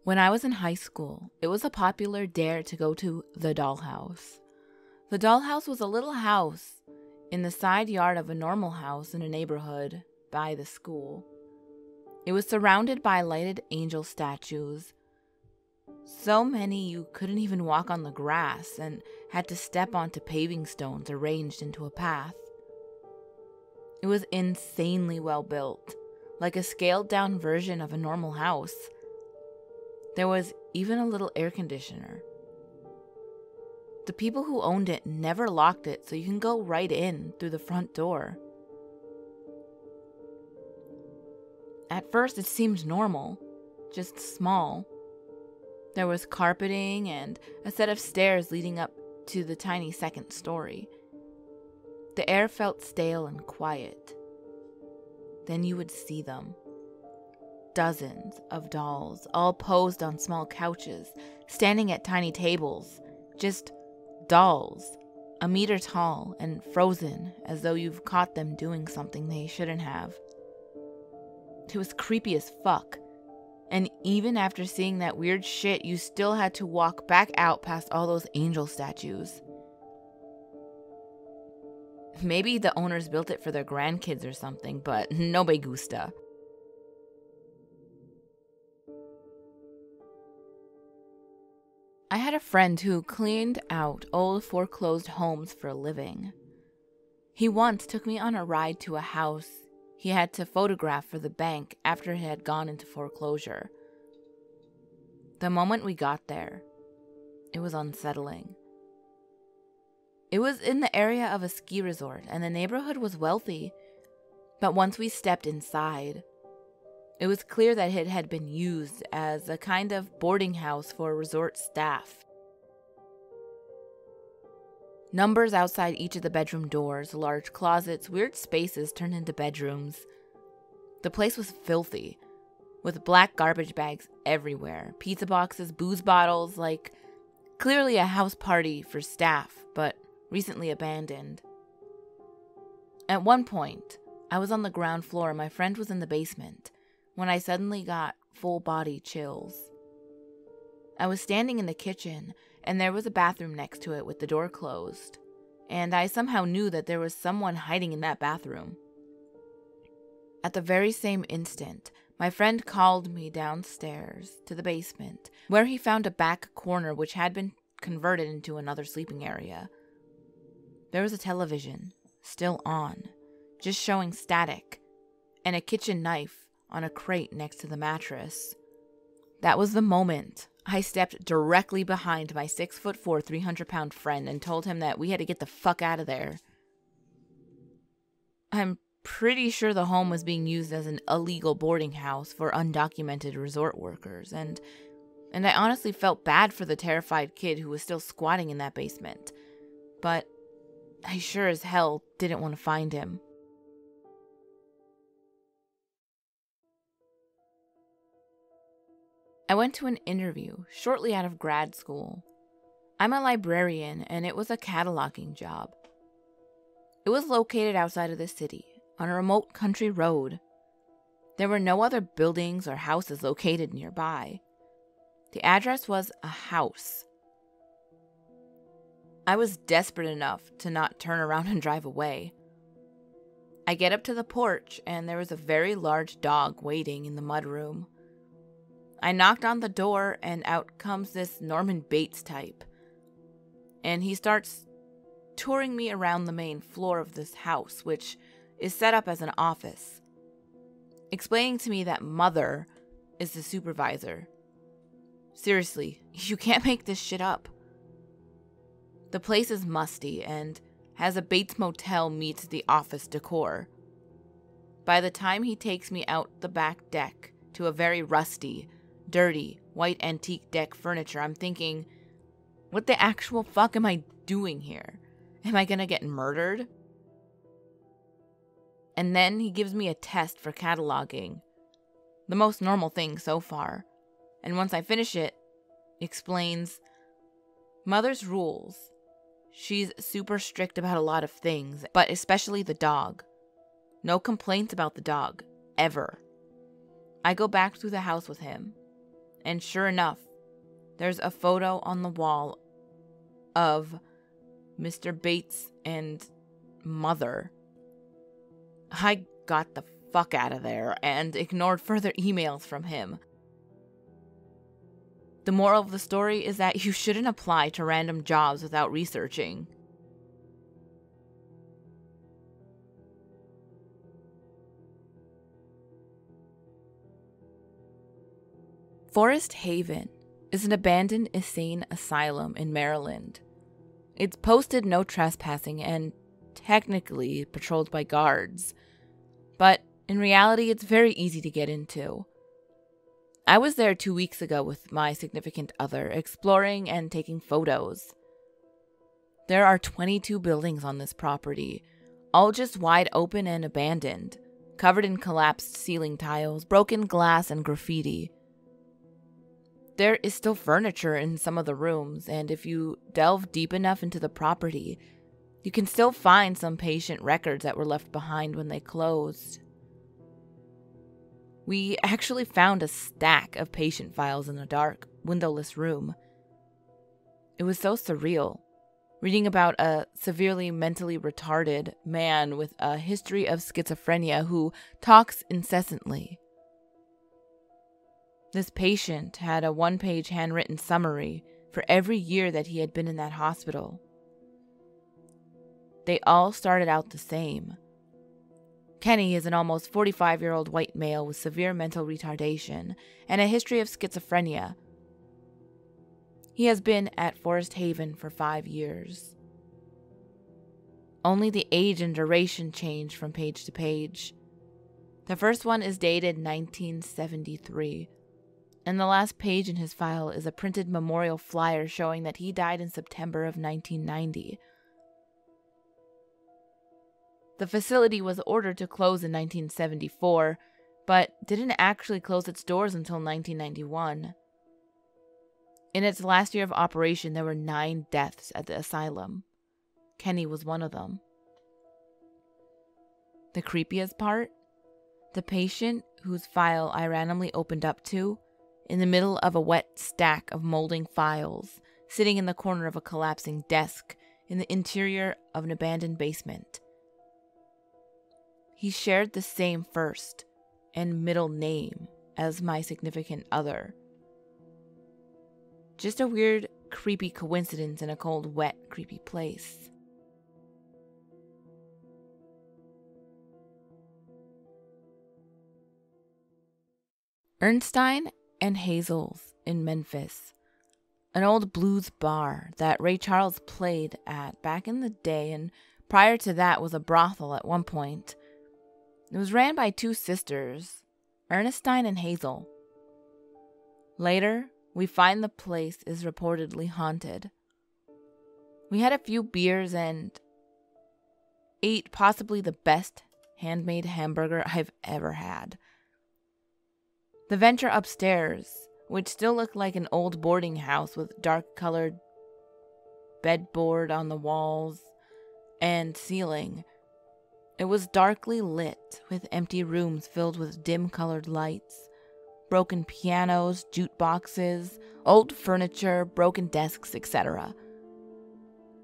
When I was in high school, it was a popular dare to go to the dollhouse. The dollhouse was a little house in the side yard of a normal house in a neighborhood by the school. It was surrounded by lighted angel statues, so many you couldn't even walk on the grass and had to step onto paving stones arranged into a path. It was insanely well built, like a scaled down version of a normal house. There was even a little air conditioner. The people who owned it never locked it, so you can go right in through the front door. At first, it seemed normal, just small. There was carpeting and a set of stairs leading up to the tiny second story. The air felt stale and quiet. Then you would see them. Dozens of dolls, all posed on small couches, standing at tiny tables. Just dolls, a meter tall and frozen as though you've caught them doing something they shouldn't have. It was creepy as fuck. And even after seeing that weird shit, you still had to walk back out past all those angel statues. Maybe the owners built it for their grandkids or something, but no me gusta. I had a friend who cleaned out old foreclosed homes for a living. He once took me on a ride to a house he had to photograph for the bank after it had gone into foreclosure. The moment we got there, it was unsettling. It was in the area of a ski resort, and the neighborhood was wealthy. But once we stepped inside, it was clear that it had been used as a kind of boarding house for resort staff. Numbers outside each of the bedroom doors, large closets, weird spaces turned into bedrooms. The place was filthy, with black garbage bags everywhere, pizza boxes, booze bottles, like clearly a house party for staff, but recently abandoned. At one point, I was on the ground floor and my friend was in the basement when I suddenly got full-body chills. I was standing in the kitchen, and there was a bathroom next to it with the door closed, and I somehow knew that there was someone hiding in that bathroom. At the very same instant, my friend called me downstairs to the basement, where he found a back corner which had been converted into another sleeping area. There was a television, still on, just showing static, and a kitchen knife on a crate next to the mattress. That was the moment I stepped directly behind my 6'4", 300-pound friend and told him that we had to get the fuck out of there. I'm pretty sure the home was being used as an illegal boarding house for undocumented resort workers, and I honestly felt bad for the terrified kid who was still squatting in that basement. But I sure as hell didn't want to find him. I went to an interview shortly out of grad school. I'm a librarian, and it was a cataloging job. It was located outside of the city, on a remote country road. There were no other buildings or houses located nearby. The address was a house. I was desperate enough to not turn around and drive away. I get up to the porch, and there was a very large dog waiting in the mudroom. I knocked on the door, and out comes this Norman Bates type. And he starts touring me around the main floor of this house, which is set up as an office, explaining to me that Mother is the supervisor. Seriously, you can't make this shit up. The place is musty and has a Bates Motel meets the office decor. By the time he takes me out the back deck to a very rusty, dirty, white antique deck furniture, I'm thinking, what the actual fuck am I doing here? Am I gonna get murdered? And then he gives me a test for cataloging. The most normal thing so far. And once I finish it, explains, Mother's rules. She's super strict about a lot of things, but especially the dog. No complaints about the dog, ever. I go back through the house with him. And sure enough, there's a photo on the wall of Mr. Bates and mother. I got the fuck out of there and ignored further emails from him. The moral of the story is that you shouldn't apply to random jobs without researching. Forest Haven is an abandoned insane asylum in Maryland. It's posted no trespassing and technically patrolled by guards, but in reality it's very easy to get into. I was there 2 weeks ago with my significant other, exploring and taking photos. There are 22 buildings on this property, all just wide open and abandoned, covered in collapsed ceiling tiles, broken glass, and graffiti. There is still furniture in some of the rooms, and if you delve deep enough into the property, you can still find some patient records that were left behind when they closed. We actually found a stack of patient files in a dark, windowless room. It was so surreal, reading about a severely mentally retarded man with a history of schizophrenia who talks incessantly. This patient had a 1-page handwritten summary for every year that he had been in that hospital. They all started out the same. Kenny is an almost 45-year-old white male with severe mental retardation and a history of schizophrenia. He has been at Forest Haven for 5 years. Only the age and duration change from page to page. The first one is dated 1973, and the last page in his file is a printed memorial flyer showing that he died in September of 1990. The facility was ordered to close in 1974, but didn't actually close its doors until 1991. In its last year of operation, there were 9 deaths at the asylum. Kenny was one of them. The creepiest part? The patient whose file I randomly opened up to, in the middle of a wet stack of molding files, sitting in the corner of a collapsing desk in the interior of an abandoned basement. He shared the same first and middle name as my significant other. Just a weird, creepy coincidence in a cold, wet, creepy place. Earnestine Hazels in Memphis, an old blues bar that Ray Charles played at back in the day, and prior to that was a brothel at one point. It was ran by 2 sisters, Earnestine and Hazel. Later, we find the place is reportedly haunted. We had a few beers and ate possibly the best handmade hamburger I've ever had. The venture upstairs, which still looked like an old boarding house with dark-colored bedboard on the walls and ceiling. It was darkly lit, with empty rooms filled with dim-colored lights, broken pianos, jukeboxes, old furniture, broken desks, etc.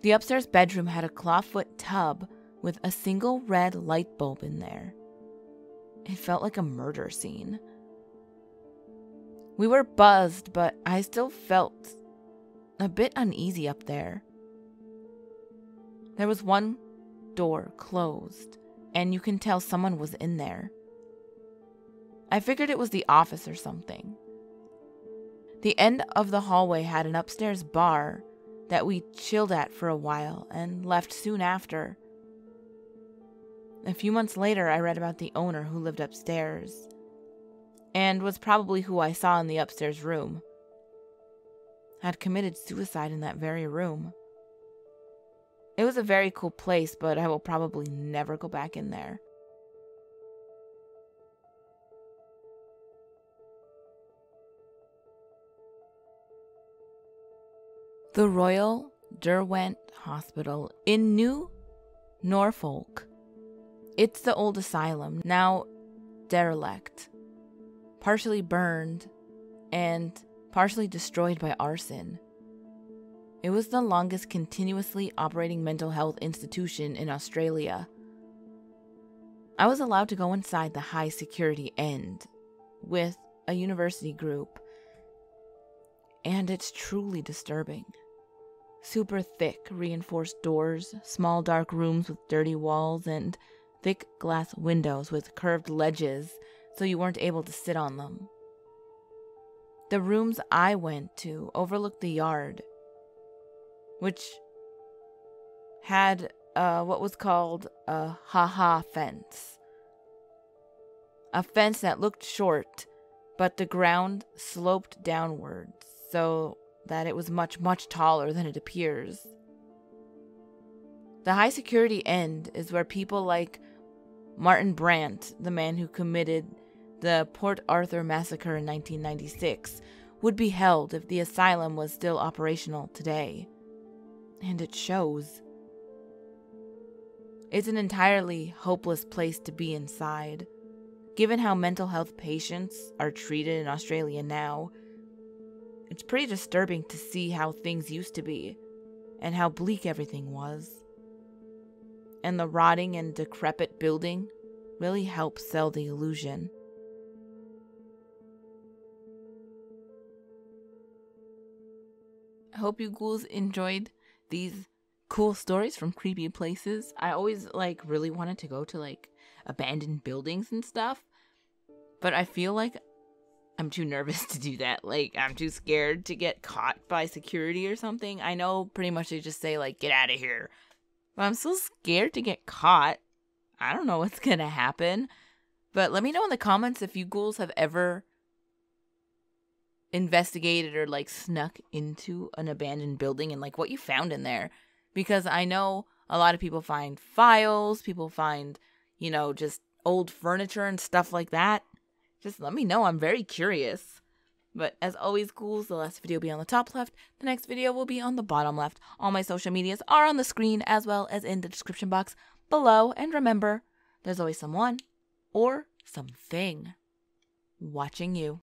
The upstairs bedroom had a clawfoot tub with a single red light bulb in there. It felt like a murder scene. We were buzzed, but I still felt a bit uneasy up there. There was one door closed, and you can tell someone was in there. I figured it was the office or something. The end of the hallway had an upstairs bar that we chilled at for a while and left soon after. A few months later, I read about the owner who lived upstairs, and was probably who I saw in the upstairs room. Had committed suicide in that very room. It was a very cool place, but I will probably never go back in there. The Royal Derwent Hospital in New Norfolk. It's the old asylum, now derelict, partially burned, and partially destroyed by arson. It was the longest continuously operating mental health institution in Australia. I was allowed to go inside the high security end with a university group, and it's truly disturbing. Super thick reinforced doors, small dark rooms with dirty walls, and thick glass windows with curved ledges so you weren't able to sit on them. The rooms I went to overlooked the yard, which had what was called a ha-ha fence. A fence that looked short, but the ground sloped downwards so that it was much, much taller than it appears. The high security end is where people like Martin Brandt, the man who committed the Port Arthur massacre in 1996, would be held if the asylum was still operational today. And it shows. It's an entirely hopeless place to be inside. Given how mental health patients are treated in Australia now, it's pretty disturbing to see how things used to be and how bleak everything was. And the rotting and decrepit building really helps sell the illusion. I hope you ghouls enjoyed these cool stories from creepy places. I always really wanted to go to abandoned buildings and stuff, but I feel like I'm too nervous to do that. I'm too scared to get caught by security or something. I know pretty much they just say get out of here, but I'm so scared to get caught. I don't know what's gonna happen, but let me know in the comments if you ghouls have ever investigated or snuck into an abandoned building and what you found in there, because I know a lot of people find files, people find just old furniture and stuff like that. Just let me know, I'm very curious. But as always, ghouls, the last video will be on the top left, the next video will be on the bottom left. All my social medias are on the screen as well as in the description box below, and remember, there's always someone or something watching you.